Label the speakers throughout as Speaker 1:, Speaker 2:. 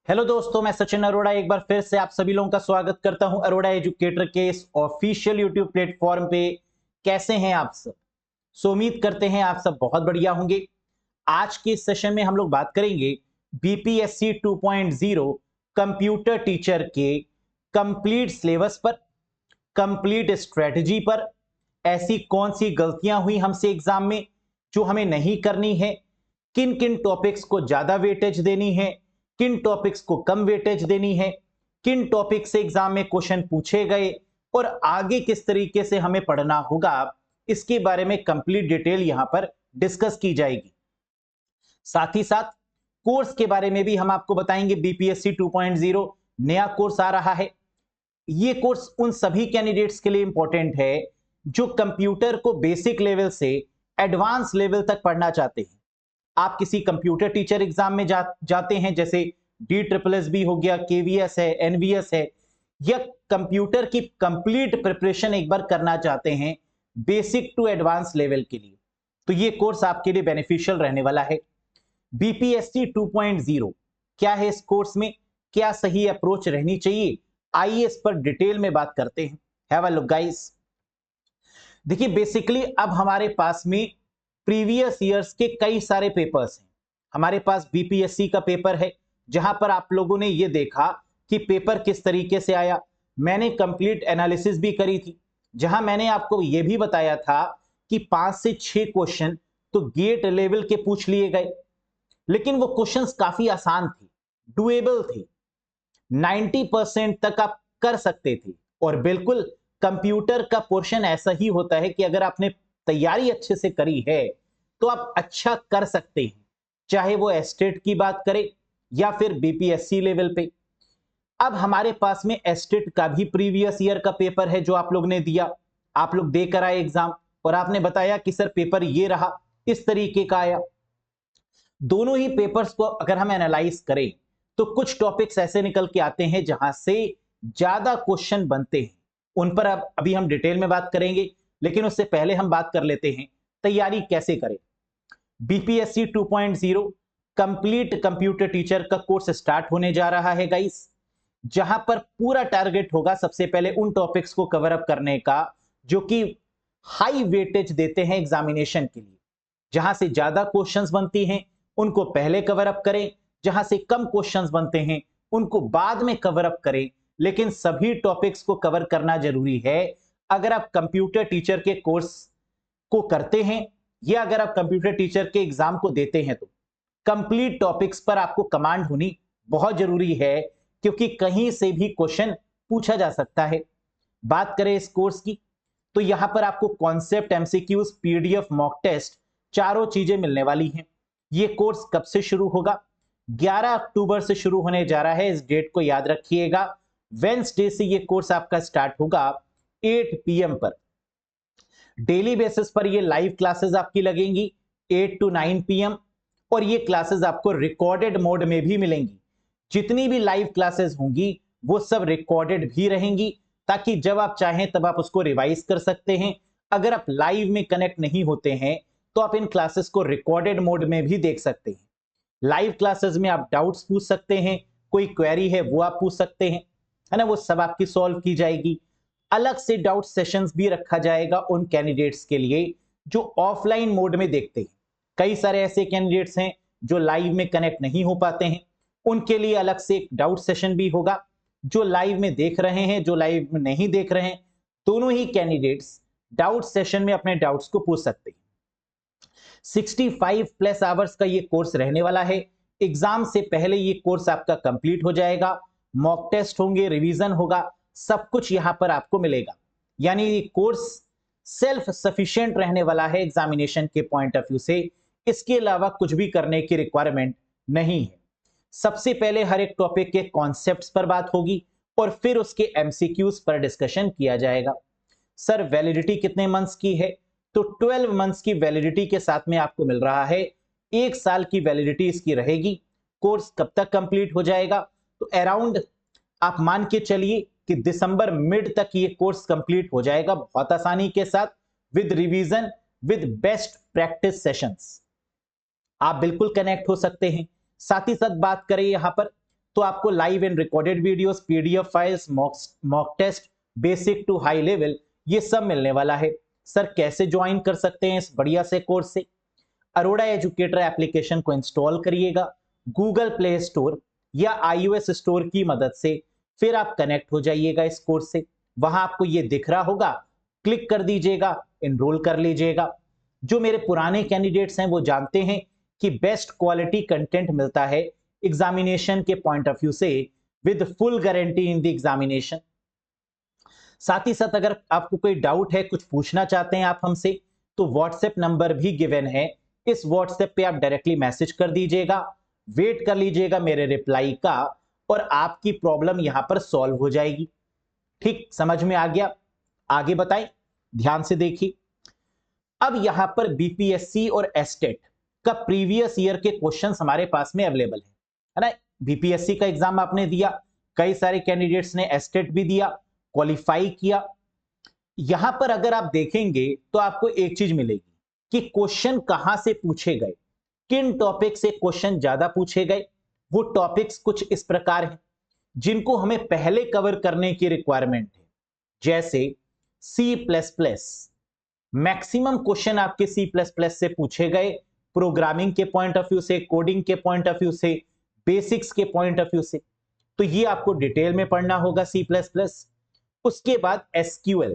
Speaker 1: Hello दोस्तों, मैं सचिन अरोड़ा एक बार फिर से आप सभी लोगों का स्वागत करता हूं अरोड़ा एजुकेटर के इस ऑफिशियल यूट्यूब प्लेटफॉर्म पे। कैसे हैं आप सब? उम्मीद करते हैं आप सब बहुत बढ़िया होंगे। आज के इस सेशन में हम लोग बात करेंगे बीपीएससी 2.0 कंप्यूटर टीचर के कंप्लीट सिलेबस पर, कंप्लीट स्ट्रेटजी पर। ऐसी कौन सी गलतियां हुई हमसे एग्जाम में जो हमें नहीं करनी है, किन किन टॉपिक्स को ज्यादा वेटेज देनी है, किन टॉपिक्स को कम वेटेज देनी है, किन टॉपिक से एग्जाम में क्वेश्चन पूछे गए और आगे किस तरीके से हमें पढ़ना होगा, इसके बारे में कंप्लीट डिटेल यहां पर डिस्कस की जाएगी। साथ ही साथ कोर्स के बारे में भी हम आपको बताएंगे। बीपीएससी 2.0 नया कोर्स आ रहा है। ये कोर्स उन सभी कैंडिडेट्स के लिए इंपॉर्टेंट है जो कंप्यूटर को बेसिक लेवल से एडवांस लेवल तक पढ़ना चाहते हैं। आप किसी कंप्यूटर टीचर एग्जाम में जाते हैं, जैसे DSSB हो गया, KVS है, NVS है, या कंप्यूटर की कंप्लीट प्रिपरेशन एक बार करना चाहते हैं बेसिक टू एडवांस लेवल के लिए, तो ये कोर्स आपके लिए बेनिफिशियल रहने वाला है। बीपीएससी 2.0 क्या है, इस कोर्स में क्या सही अप्रोच रहनी चाहिए, आइए इस पर डिटेल में बात करते हैं। Have a look guys. देखिए, बेसिकली अब हमारे पास में प्रीवियस ईयर्स के कई सारे पेपर्स हैं। हमारे पास बीपीएससी का पेपर है जहां पर आप लोगों ने ये देखा कि पेपर किस तरीके से आया। मैंने कंप्लीट एनालिसिस भी करी थी जहां मैंने आपको यह भी बताया था कि 5 से 6 क्वेश्चन तो गेट लेवल के पूछ लिए गए, लेकिन वो क्वेश्चंस काफी आसान थे, डुएबल थे, 90% तक आप कर सकते थे। और बिल्कुल कंप्यूटर का पोर्शन ऐसा ही होता है कि अगर आपने तैयारी अच्छे से करी है तो आप अच्छा कर सकते हैं, चाहे वो एस्टेट की बात करें या फिर बीपीएससी लेवल पे। अब हमारे पास में एस्टेट का भी प्रीवियस ईयर का पेपर है जो आप लोग ने दिया, आप लोग देकर आए एग्जाम और आपने बताया कि सर पेपर ये रहा, इस तरीके का आया। दोनों ही पेपर्स को अगर हम एनालाइज करें तो कुछ टॉपिक्स ऐसे निकल के आते हैं जहां से ज्यादा क्वेश्चन बनते हैं। उन पर अब अभी हम डिटेल में बात करेंगे, लेकिन उससे पहले हम बात कर लेते हैं तैयारी कैसे करें। बीपीएससी 2.0 कंप्लीट कंप्यूटर टीचर का कोर्स स्टार्ट होने जा रहा है गाइस, जहां पर पूरा टारगेट होगा सबसे पहले उन टॉपिक्स को कवर अप करने का जो कि हाई वेटेज देते हैं एग्जामिनेशन के लिए। जहां से ज्यादा क्वेश्चंस बनती हैं उनको पहले कवर अप करें, जहां से कम क्वेश्चंस बनते हैं उनको बाद में कवर अप करें, लेकिन सभी टॉपिक्स को कवर करना जरूरी है। अगर आप कंप्यूटर टीचर के कोर्स को करते हैं या अगर आप कंप्यूटर टीचर के एग्जाम को देते हैं तो कंप्लीट टॉपिक्स पर आपको कमांड होनी बहुत जरूरी है, क्योंकि कहीं से भी क्वेश्चन पूछा जा सकता है। बात करें इस कोर्स की तो यहां पर आपको concept, MCQs, PDF, mock test, चारों चीजें मिलने वाली हैं। ये कोर्स कब से शुरू होगा? 11 अक्टूबर से शुरू होने जा रहा है, इस डेट को याद रखिएगा। वेंसडे से ये कोर्स आपका स्टार्ट होगा 8 PM पर। डेली बेसिस पर ये लाइव क्लासेस आपकी लगेंगी 8 to 9 PM, और ये क्लासेस आपको रिकॉर्डेड मोड में भी मिलेंगी। जितनी भी लाइव क्लासेस होंगी वो सब रिकॉर्डेड भी रहेंगी, ताकि जब आप चाहें तब आप उसको रिवाइज कर सकते हैं। अगर आप लाइव में कनेक्ट नहीं होते हैं तो आप इन क्लासेस को रिकॉर्डेड मोड में भी देख सकते हैं। लाइव क्लासेस में आप डाउट्स पूछ सकते हैं, कोई क्वेरी है वो आप पूछ सकते हैं, है ना, वो सब आपकी सॉल्व की जाएगी। अलग से डाउट सेशंस भी रखा जाएगा उन कैंडिडेट्स के लिए जो ऑफलाइन मोड में देखते हैं। कई सारे ऐसे कैंडिडेट्स हैं जो लाइव में कनेक्ट नहीं हो पाते हैं, उनके लिए अलग से एक डाउट सेशन भी होगा। जो लाइव में देख रहे हैं, जो लाइव में नहीं देख रहे हैं, दोनों ही कैंडिडेट्स डाउट सेशन में अपने डाउट्स को पूछ सकते हैं। 65+ आवर्स का ये कोर्स रहने वाला है। एग्जाम से पहले ये कोर्स आपका कंप्लीट हो जाएगा, मॉक टेस्ट होंगे, रिवीजन होगा, सब कुछ यहां पर आपको मिलेगा। यानी ये कोर्स सेल्फ सफिशिएंट रहने वाला है एग्जामिनेशन के पॉइंट ऑफ व्यू से। इसके अलावा कुछ भी करने की रिक्वायरमेंट नहीं है। सबसे पहले हर एक टॉपिक के कॉन्सेप्ट्स पर बात होगी और फिर उसके एमसीक्यूज पर डिस्कशन किया जाएगा। सर वैलिडिटी कितने मंथ्स की है? तो 12 मंथ्स की वैलिडिटी के साथ में आपको मिल रहा है। 1 साल की वैलिडिटी इसकी रहेगी। कोर्स कब तक कंप्लीट हो जाएगा? तो अराउंड आप मान के चलिए कि दिसंबर मिड तक ये कोर्स कंप्लीट हो जाएगा, बहुत आसानी के साथ, with revision, with best practice sessions. आप बिल्कुल कनेक्ट हो सकते हैं। साथ ही साथ बात करें यहां पर तो आपको live and recorded videos, PDF files, mock test, basic to high level, ये सब मिलने वाला है। सर कैसे ज्वाइन कर सकते हैं इस बढ़िया से कोर्स से? अरोड़ा एजुकेटर एप्लीकेशन को इंस्टॉल करिएगा गूगल प्ले स्टोर या iOS स्टोर की मदद से, फिर आप कनेक्ट हो जाइएगा इस कोर्स से। वहां आपको ये दिख रहा होगा, क्लिक कर दीजिएगा, एनरोल कर लीजिएगा। जो मेरे पुराने कैंडिडेट्स हैं वो जानते हैं कि बेस्ट क्वालिटी कंटेंट मिलता है एग्जामिनेशन के पॉइंट ऑफ व्यू से, with full guarantee in the examination. साथ ही साथ अगर आपको कोई डाउट है, कुछ पूछना चाहते हैं आप हमसे, तो व्हाट्सएप नंबर भी गिवन है। इस व्हाट्सएप पे आप डायरेक्टली मैसेज कर दीजिएगा, वेट कर लीजिएगा मेरे रिप्लाई का, और आपकी प्रॉब्लम यहां पर सॉल्व हो जाएगी। ठीक समझ में आ गया? आगे बताएं, ध्यान से देखिए। अब यहां पर बीपीएससी और एस्टेट का प्रीवियस ईयर के क्वेश्चंस हमारे पास में अवेलेबल है ना। बीपीएससी का एग्जाम आपने दिया, कई सारे कैंडिडेट्स ने एस्टेट भी दिया, क्वालिफाई किया। यहां पर अगर आप देखेंगे तो आपको एक चीज मिलेगी कि क्वेश्चन कहां से पूछे गए, किन टॉपिक से क्वेश्चन ज्यादा पूछे गए। वो टॉपिक्स कुछ इस प्रकार हैं जिनको हमें पहले कवर करने की रिक्वायरमेंट है। जैसे C++, मैक्सिमम क्वेश्चन आपके C++ से पूछे गए, प्रोग्रामिंग के पॉइंट ऑफ व्यू से, कोडिंग के पॉइंट ऑफ व्यू से, बेसिक्स के पॉइंट ऑफ व्यू से, तो ये आपको डिटेल में पढ़ना होगा C++। उसके बाद SQL,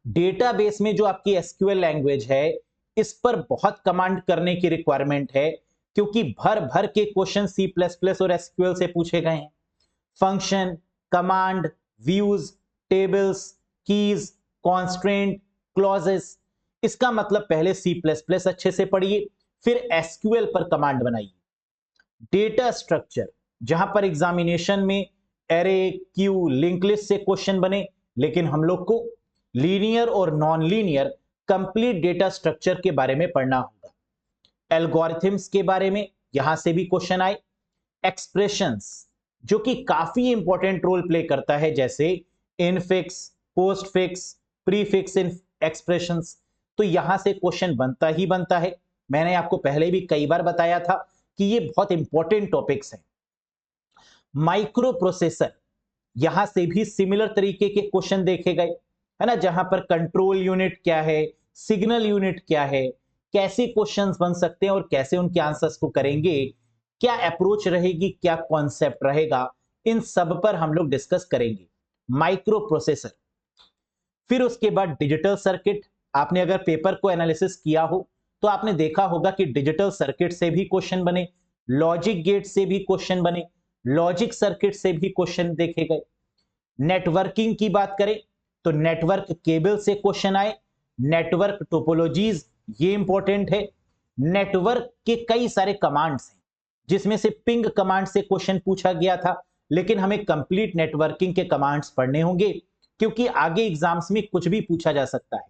Speaker 1: डेटाबेस में जो आपकी SQL लैंग्वेज है, इस पर बहुत कमांड करने की रिक्वायरमेंट है, क्योंकि भर भर के क्वेश्चन C++ और SQL से पूछे गए हैं। Function, command, views, tables, keys, constraint, clauses, इसका मतलब पहले C++ अच्छे से पढ़िए, फिर SQL पर कमांड बनाइए। डेटा स्ट्रक्चर, जहां पर एग्जामिनेशन में एरे, क्यू, लिंक लिस्ट से क्वेश्चन बने, लेकिन हम लोग को लीनियर और non linear complete data structure के बारे में पढ़ना होगा। एल्गोरिथम्स के बारे में यहां से भी क्वेश्चन आए। एक्सप्रेशंस, जो कि काफी इंपॉर्टेंट रोल प्ले करता है, जैसे इनफिक्स, पोस्टफिक्स, प्रीफिक्स एक्सप्रेशंस, तो यहां से क्वेश्चन बनता ही बनता है। मैंने आपको पहले भी कई बार बताया था कि ये बहुत इंपॉर्टेंट टॉपिक्स हैं। माइक्रो प्रोसेसर, यहां से भी सिमिलर तरीके के क्वेश्चन देखे गए, है ना, जहां पर कंट्रोल यूनिट क्या है, सिग्नल यूनिट क्या है, कैसे क्वेश्चंस बन सकते हैं और कैसे उनके आंसर्स को करेंगे, क्या अप्रोच रहेगी, क्या कॉन्सेप्ट रहेगा, इन सब पर हम लोग डिस्कस करेंगे। Micro processor. फिर उसके बाद डिजिटल सर्किट, आपने अगर पेपर को एनालिसिस किया हो तो आपने देखा होगा कि डिजिटल सर्किट से भी क्वेश्चन बने, लॉजिक गेट से भी क्वेश्चन बने, लॉजिक सर्किट से भी क्वेश्चन देखे गए। नेटवर्किंग की बात करें तो नेटवर्क केबल से क्वेश्चन आए, नेटवर्क टोपोलॉजीज, ये इंपॉर्टेंट है। नेटवर्क के कई सारे कमांड्स हैं, जिसमें से पिंग कमांड से क्वेश्चन पूछा गया था, लेकिन हमें कंप्लीट नेटवर्किंग के कमांड्स पढ़ने होंगे, क्योंकि आगे एग्जाम्स में कुछ भी पूछा जा सकता है।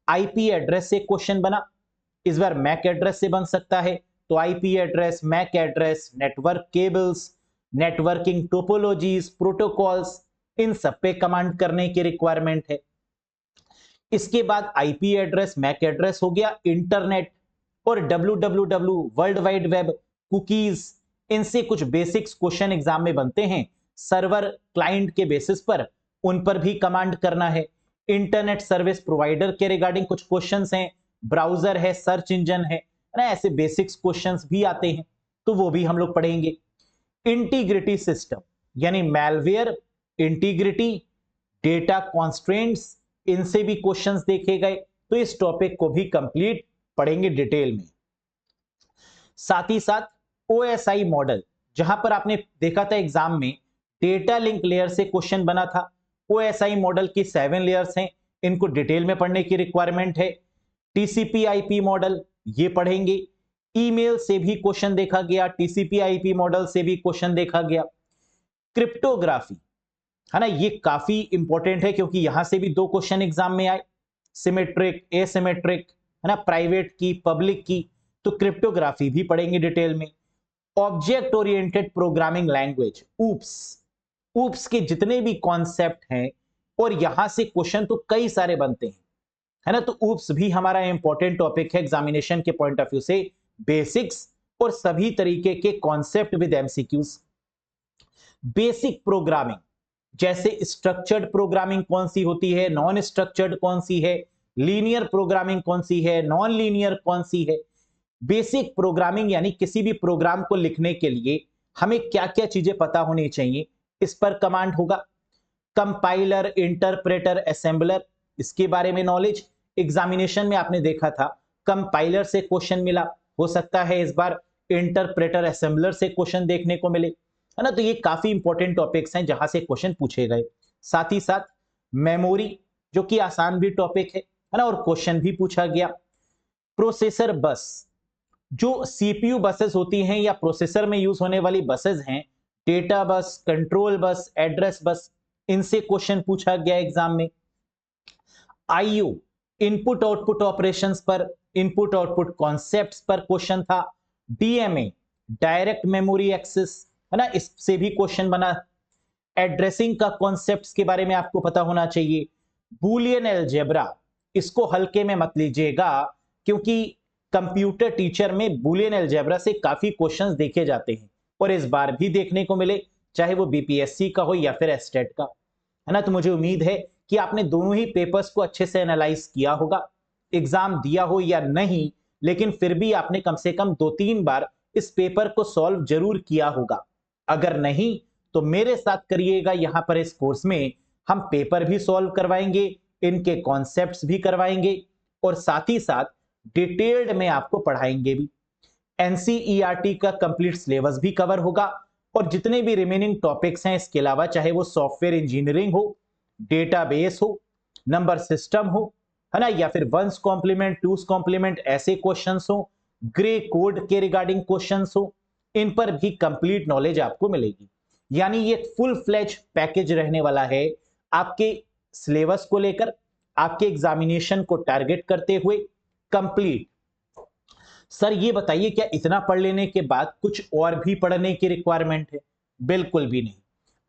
Speaker 1: आईपी एड्रेस से क्वेश्चन बना, इस बार मैक एड्रेस से बन सकता है, तो IP address, MAC address, network cables, networking topologies, protocols, इन सब पे कमांड करने की रिक्वायरमेंट है। इसके बाद आईपी एड्रेस, मैक एड्रेस हो गया, इंटरनेट और www, world wide web, cookies, इनसे कुछ बेसिक्स क्वेश्चन एग्जाम में बनते हैं। सर्वर क्लाइंट के बेसिस पर उन पर भी कमांड करना है। इंटरनेट सर्विस प्रोवाइडर के रिगार्डिंग कुछ क्वेश्चंस हैं, ब्राउजर है, सर्च इंजन है ना, ऐसे बेसिक्स क्वेश्चंस भी आते हैं, तो वो भी हम लोग पढ़ेंगे। इंटीग्रिटी सिस्टम, यानी मैलवेयर, इंटीग्रिटी, डेटा कॉन्स्ट्रेंट्स, इनसे भी क्वेश्चंस देखे गए, तो इस टॉपिक को भी कंप्लीट पढ़ेंगे डिटेल में। साथ ही साथ ओएसआई मॉडल, जहां पर आपने देखा था एग्जाम में डेटा लिंक लेयर से क्वेश्चन बना था, ओएसआई मॉडल की 7 लेयर्स हैं, इनको डिटेल में पढ़ने की रिक्वायरमेंट है। टीसीपी आईपी मॉडल, ये पढ़ेंगे। ईमेल से भी क्वेश्चन देखा गया, टीसीपी आईपी मॉडल से भी क्वेश्चन देखा गया। क्रिप्टोग्राफी, है ना, ये काफी इंपॉर्टेंट है, क्योंकि यहां से भी 2 क्वेश्चन एग्जाम में आए, सिमेट्रिक, एसिमेट्रिक, है ना, प्राइवेट की, पब्लिक की, तो क्रिप्टोग्राफी भी पढ़ेंगे डिटेल में। Object oriented programming language, oops के जितने भी कॉन्सेप्ट हैं, और यहां से क्वेश्चन तो कई सारे बनते हैं, है ना, तो ऊप्स भी हमारा इंपॉर्टेंट टॉपिक है एग्जामिनेशन के पॉइंट ऑफ व्यू से। बेसिक्स और सभी तरीके के concept with MCQs. Basic programming, जैसे स्ट्रक्चर्ड प्रोग्रामिंग कौन सी होती है, नॉन स्ट्रक्चर्ड कौन सी है, लीनियर प्रोग्रामिंग कौन सी है, नॉन लीनियर कौन सी है। बेसिक प्रोग्रामिंग यानी किसी भी प्रोग्राम को लिखने के लिए हमें क्या क्या चीजें पता होनी चाहिए, इस पर कमांड होगा। कंपाइलर, इंटरप्रेटर, असेंबलर, इसके बारे में नॉलेज। एग्जामिनेशन में आपने देखा था कंपाइलर से क्वेश्चन मिला, हो सकता है इस बार इंटरप्रेटर, असेंबलर से क्वेश्चन देखने को मिले, है ना। तो ये काफी इंपॉर्टेंट टॉपिक्स हैं जहां से क्वेश्चन पूछे गए। साथ ही साथ मेमोरी, जो कि आसान भी टॉपिक है ना, और क्वेश्चन भी पूछा गया। प्रोसेसर बस, जो सीपीयू बसेस होती हैं या प्रोसेसर में यूज होने वाली बसेस हैं, data bus, control bus, address bus, इनसे क्वेश्चन पूछा गया एग्जाम में। आईओ, इनपुट आउटपुट ऑपरेशंस पर, इनपुट आउटपुट कॉन्सेप्ट्स पर क्वेश्चन था। डीएमए, डायरेक्ट मेमोरी एक्सेस, है ना, इससे भी क्वेश्चन बना। एड्रेसिंग का कॉन्सेप्ट्स के बारे में आपको पता होना चाहिए। बूलियन अलजेब्रा, इसको हल्के में मत लीजिएगा, क्योंकि कंप्यूटर टीचर में बूलियन अलजेब्रा से काफी क्वेश्चंस देखे जाते हैं और इस बार भी देखने को मिले, चाहे वो बीपीएससी का हो या फिर एस्टेट का, है ना। तो मुझे उम्मीद है कि आपने दोनों ही पेपर्स को अच्छे से एनालाइज किया होगा, एग्जाम दिया हो या नहीं, लेकिन फिर भी आपने कम से कम 2-3 बार इस पेपर को सॉल्व जरूर किया होगा। अगर नहीं तो मेरे साथ करिएगा, यहां पर इस कोर्स में हम पेपर भी सॉल्व करवाएंगे, इनके कॉन्सेप्ट्स भी करवाएंगे और साथ ही साथ डिटेल्ड में आपको पढ़ाएंगे भी। एनसीईआरटी का कंप्लीट सिलेबस भी कवर होगा और जितने भी रिमेनिंग टॉपिक्स हैं इसके अलावा, चाहे वो सॉफ्टवेयर इंजीनियरिंग हो, डेटाबेस हो, नंबर सिस्टम हो, है ना, या फिर वंस कॉम्प्लीमेंट, टूस कॉम्प्लीमेंट, ऐसे क्वेश्चंस हो, ग्रे कोड के रिगार्डिंग क्वेश्चंस हो, इन पर भी कंप्लीट नॉलेज आपको मिलेगी। यानी ये फुल फ्लेज पैकेज रहने वाला है आपके सिलेबस को लेकर, आपके एग्जामिनेशन को टारगेट करते हुए कंप्लीट। सर ये बताइए, क्या इतना पढ़ लेने के बाद कुछ और भी पढ़ने की रिक्वायरमेंट है? बिल्कुल भी नहीं।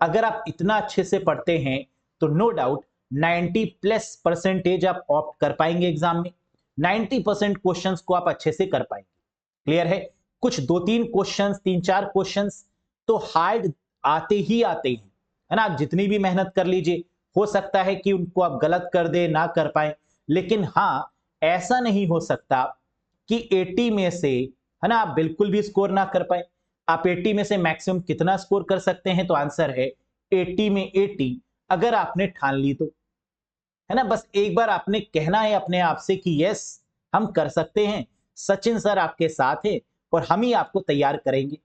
Speaker 1: अगर आप इतना अच्छे से पढ़ते हैं तो नो डाउट 90+% आप ऑप्ट कर पाएंगे एग्जाम में, 90% क्वेश्चंस को आप अच्छे से कर पाएंगे। क्लियर है? कुछ 2-3 क्वेश्चंस, 3-4 क्वेश्चंस तो हार्ड आते ही आते हैं, है ना। आप जितनी भी मेहनत कर लीजिए, हो सकता है कि उनको आप गलत कर दे, ना कर पाए, लेकिन हां, ऐसा नहीं हो सकता कि 80 में से, है ना, आप बिल्कुल भी स्कोर ना कर पाए। आप 80 में से मैक्सिमम कितना स्कोर कर सकते हैं? तो आंसर है 80 में 80, अगर आपने ठान ली तो, है ना। बस एक बार आपने कहना है अपने आप से कि यस हम कर सकते हैं, सचिन सर आपके साथ है और हम ही आपको तैयार करेंगे।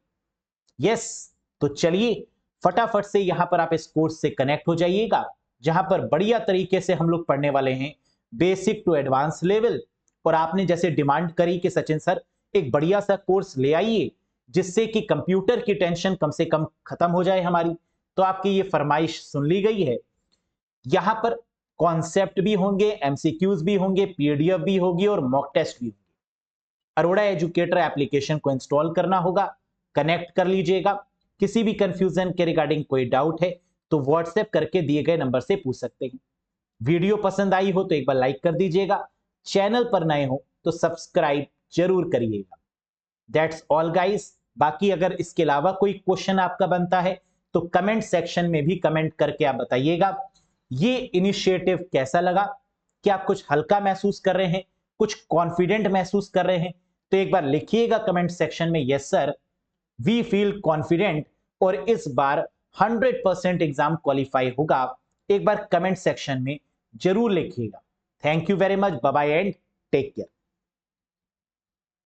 Speaker 1: यस, तो चलिए फटाफट से यहां पर आप इस कोर्स से कनेक्ट हो जाइएगा, जहां पर बढ़िया तरीके से हम लोग पढ़ने वाले हैं बेसिक टू एडवांस लेवल। और आपने जैसे डिमांड करी कि सचिन सर एक बढ़िया सा कोर्स ले आइए जिससे कि कंप्यूटर की टेंशन कम से कम खत्म हो जाए हमारी, तो आपकी ये फरमाइश सुन ली गई है। यहां पर कॉन्सेप्ट भी होंगे, एमसीक्यूज भी होंगे, पीडीएफ भी होगी और मॉक टेस्ट भी होंगे। अरोड़ा एजुकेटर एप्लीकेशन को इंस्टॉल करना होगा, कनेक्ट कर लीजिएगा। किसी भी कंफ्यूजन के रिगार्डिंग कोई डाउट है तो व्हाट्सएप करके दिए गए नंबर से पूछ सकते हैं। वीडियो पसंद आई हो तो एक बार लाइक कर दीजिएगा, चैनल पर नए हो तो सब्सक्राइब जरूर करिएगा। That's all guys. बाकी अगर इसके अलावा कोई क्वेश्चन आपका बनता है तो कमेंट सेक्शन में भी कमेंट करके आप बताइएगा ये इनिशिएटिव कैसा लगा, क्या आप कुछ हल्का महसूस कर रहे हैं, कुछ कॉन्फिडेंट महसूस कर रहे हैं, तो एक बार लिखिएगा कमेंट सेक्शन में yes sir we feel confident और इस बार 100% एग्जाम क्वालिफाई होगा। एक बार कमेंट सेक्शन में जरूर लिखिएगा। Thank you very much, bye bye and take care.